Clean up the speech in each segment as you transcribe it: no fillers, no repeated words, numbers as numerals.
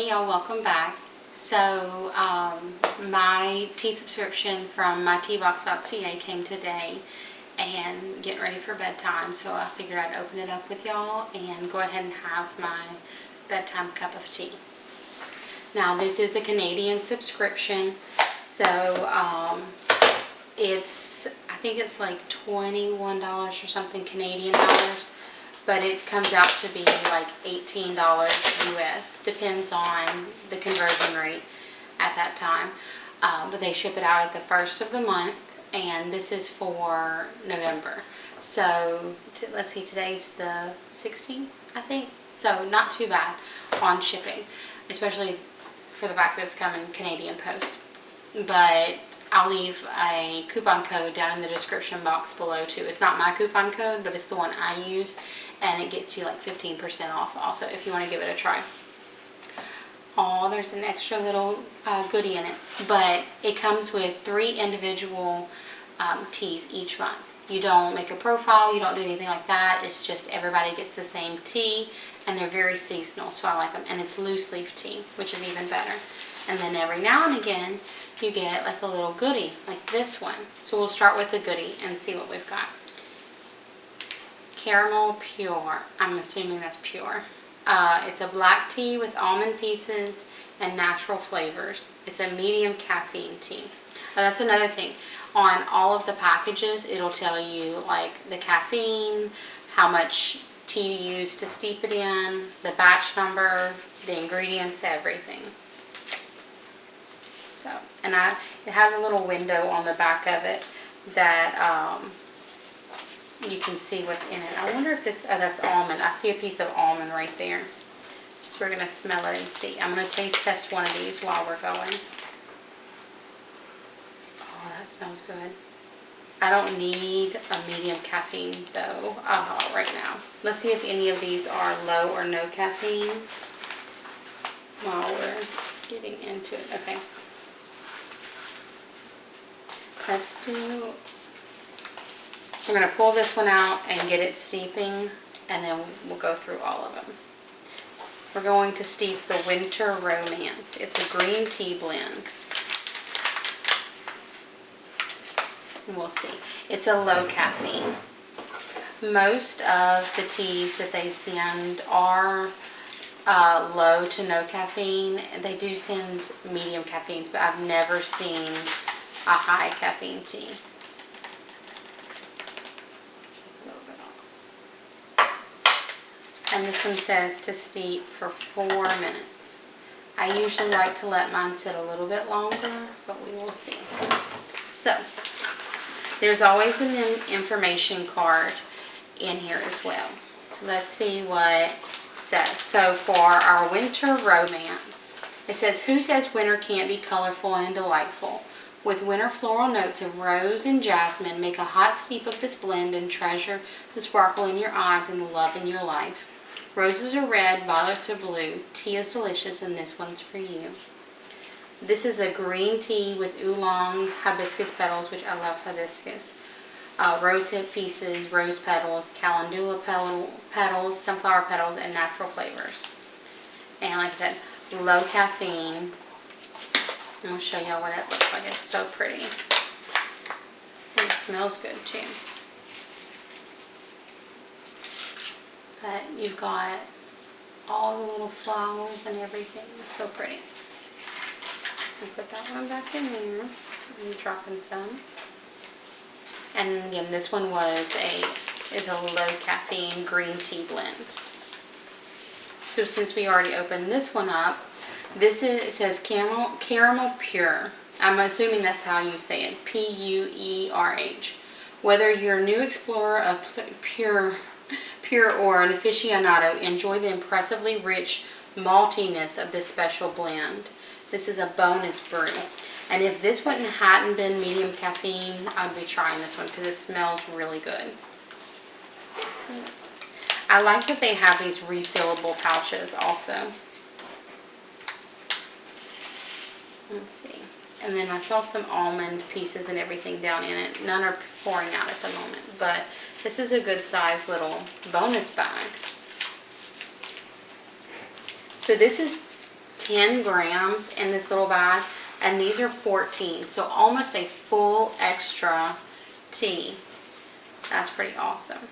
Hey y'all, welcome back. So my tea subscription from MyTeaBox.ca came today and getting ready for bedtime, so I figured I'd open it up with y'all and go ahead and have my bedtime cup of tea. Now this is a Canadian subscription, so I think it's like $21 or something Canadian dollars. But it comes out to be like $18 US, depends on the conversion rate at that time. But they ship it out at the first of the month, and this is for November. So let's see, today's the 16th, I think. So not too bad on shipping, especially for the fact that it's coming Canadian Post. But I'll leave a coupon code down in the description box below too. It's not my coupon code, but it's the one I use, and it gets you like 15% off also if you want to give it a try. Oh, there's an extra little goodie in it, but it comes with 3 individual teas each month. You don't make a profile, you don't do anything like that. It's just everybody gets the same tea, and they're very seasonal, so I like them. And it's loose leaf tea, which is even better. And then every now and again, you get like a little goodie, like this one. So we'll start with the goodie and see what we've got. Caramel Pure. I'm assuming that's pure. It's a black tea with almond pieces and natural flavors. It's a medium caffeine tea. That's another thing. On all of the packages, it'll tell you like the caffeine, how much tea you use to steep it in, the batch number, the ingredients, everything. So, and it has a little window on the back of it that you can see what's in it. I wonder if this, that's almond. I see a piece of almond right there. So we're going to smell it and see. I'm going to taste test one of these while we're going. Oh, that smells good. I don't need a medium caffeine though right now. Let's see if any of these are low or no caffeine while we're getting into it. Okay. Let's do, we're going to pull this one out and get it steeping, and then we'll go through all of them. We're going to steep the Winter Romance. It's a green tea blend. We'll see. It's a low caffeine. Most of the teas that they send are low to no caffeine. They do send medium caffeines, but I've never seen a high caffeine tea. And this one says to steep for 4 minutes. I usually like to let mine sit a little bit longer, but we will see. So, there's always an information card in here as well. So let's see what it says. So for our Winter Romance, it says, who says winter can't be colorful and delightful? With winter floral notes of rose and jasmine, make a hot steep of this blend and treasure the sparkle in your eyes and the love in your life. Roses are red, violets are blue. Tea is delicious, and this one's for you. This is a green tea with oolong hibiscus petals, which I love hibiscus. Rose hip pieces, rose petals, calendula petals, sunflower petals, and natural flavors. And like I said, low caffeine. I'm going to show y'all what it looks like. It's so pretty. And it smells good too. But you've got all the little flowers and everything. It's so pretty. I'll put that one back in there. I'm dropping some. And again, this one is a low caffeine green tea blend. So since we already opened this one up, it says Caramel Pure. I'm assuming that's how you say it. P-U-E-R-H. Whether you're a new explorer of pure or an aficionado, enjoy the impressively rich maltiness of this special blend. This is a bonus brew. And if this one hadn't been medium caffeine, I'd be trying this one because it smells really good. I like that they have these resealable pouches also. Let's see. And then I saw some almond pieces and everything down in it. None are pouring out at the moment, but this is a good size little bonus bag. So this is 10 grams in this little bag, and these are 14, so almost a full extra tea. That's pretty awesome.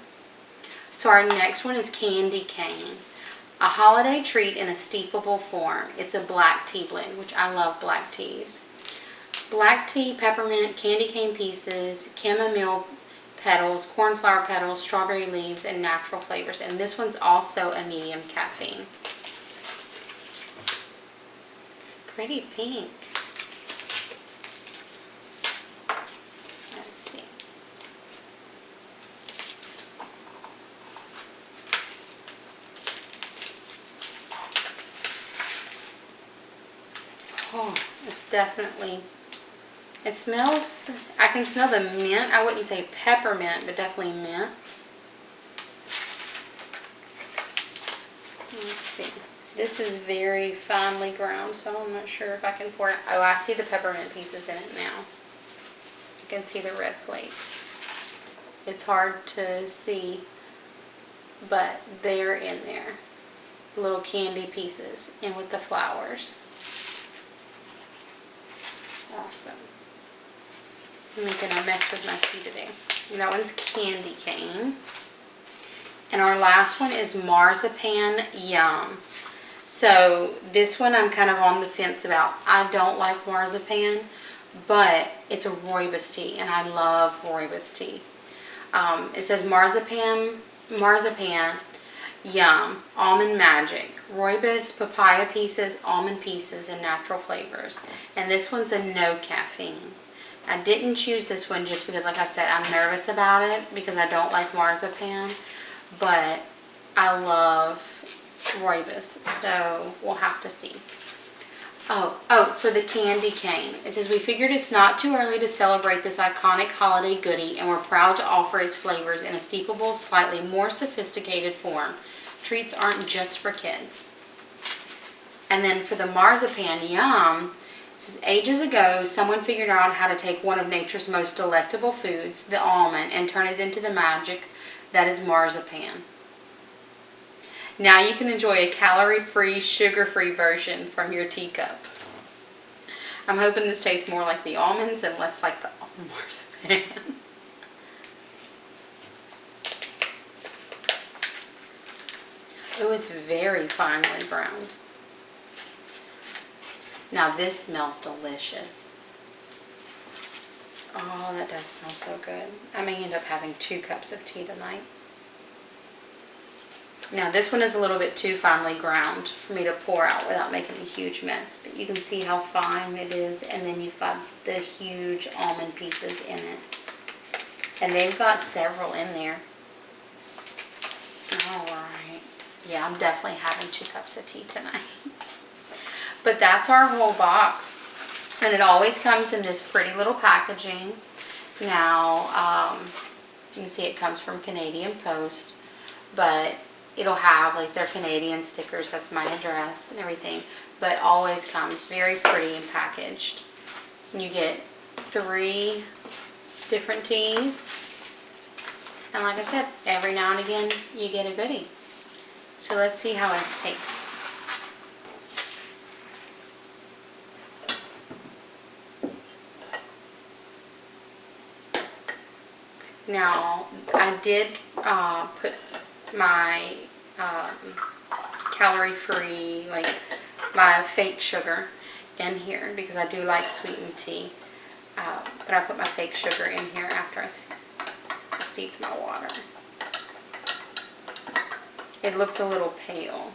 So our next one is candy cane. A holiday treat in a steepable form. It's a black tea blend, which I love black teas. Black tea, peppermint, candy cane pieces, chamomile petals, cornflower petals, strawberry leaves, and natural flavors. And this one's also a medium caffeine. Pretty pink. Let's see. Oh, it's definitely, it smells, I can smell the mint. I wouldn't say peppermint, but definitely mint. Let's see. This is very finely ground, so I'm not sure if I can pour it. Oh, I see the peppermint pieces in it now. You can see the red flakes. It's hard to see, but they're in there. Little candy pieces in with the flowers. Awesome. I'm gonna mess with my tea today. And that one's candy cane. And our last one is marzipan yum. So this one I'm kind of on the fence about. I don't like marzipan, but it's a rooibos tea, and I love rooibos tea. It says marzipan yum, almond magic, rooibos, papaya pieces, almond pieces, and natural flavors. And this one's a no caffeine. I didn't choose this one just because, like I said, I'm nervous about it because I don't like marzipan, but I love rooibos, so we'll have to see. Oh, for the candy cane. It says, we figured it's not too early to celebrate this iconic holiday goodie, and we're proud to offer its flavors in a steepable, slightly more sophisticated form. Treats aren't just for kids. And then for the marzipan yum, it says, ages ago, someone figured out how to take one of nature's most delectable foods, the almond, and turn it into the magic that is marzipan. Now you can enjoy a calorie-free, sugar-free version from your teacup. I'm hoping this tastes more like the almonds and less like the marzipan. Oh, it's very finely browned. Now this smells delicious. Oh, that does smell so good. I may end up having 2 cups of tea tonight. Now this one is a little bit too finely ground for me to pour out without making a huge mess. But you can see how fine it is, and then you've got the huge almond pieces in it. And they've got several in there. Alright. Yeah, I'm definitely having 2 cups of tea tonight. But that's our whole box. And it always comes in this pretty little packaging. Now, you can see it comes from Canadian Post. But it'll have like their Canadian stickers, that's my address and everything, but always comes very pretty and packaged. And you get 3 different teas, and like I said, every now and again you get a goodie. So let's see how this tastes. Now I did put my calorie-free, like my fake sugar in here because I do like sweetened tea. But I put my fake sugar in here after I steeped my water. It looks a little pale,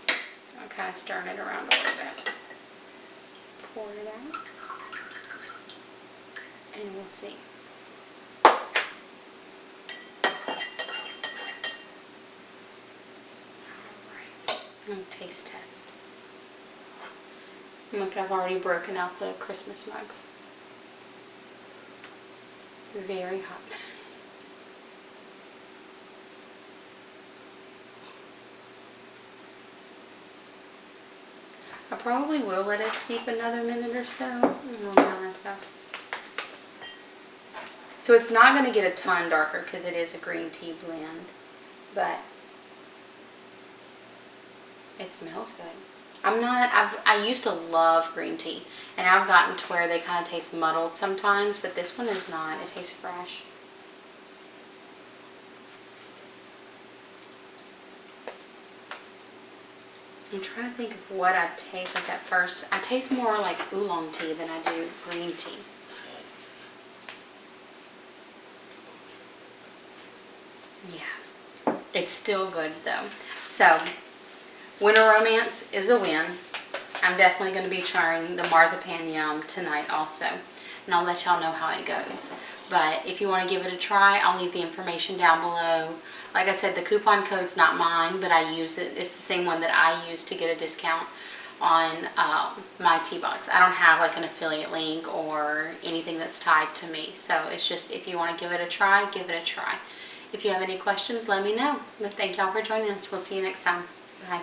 so I'm kind of stirring it around a little bit. Pour it out, and we'll see. Taste test. Look, I've already broken out the Christmas mugs. Very hot. I probably will let it steep another minute or so. I'll by myself. So it's not going to get a ton darker because it is a green tea blend, but it smells good. I used to love green tea, and I've gotten to where they kind of taste muddled sometimes, but this one is not. It tastes fresh. I'm trying to think of what I taste like at first. I taste more like oolong tea than I do green tea. Yeah, it's still good though. So, Winter Romance is a win. I'm definitely going to be trying the Marzipan Yum tonight also, and I'll let y'all know how it goes. But if you want to give it a try, I'll leave the information down below. Like I said, the coupon code's not mine, but I use it. It's the same one that I use to get a discount on MyTeaBox. I don't have like an affiliate link or anything that's tied to me. So it's just, if you want to give it a try, give it a try. If you have any questions, let me know. But thank y'all for joining us. We'll see you next time. Bye.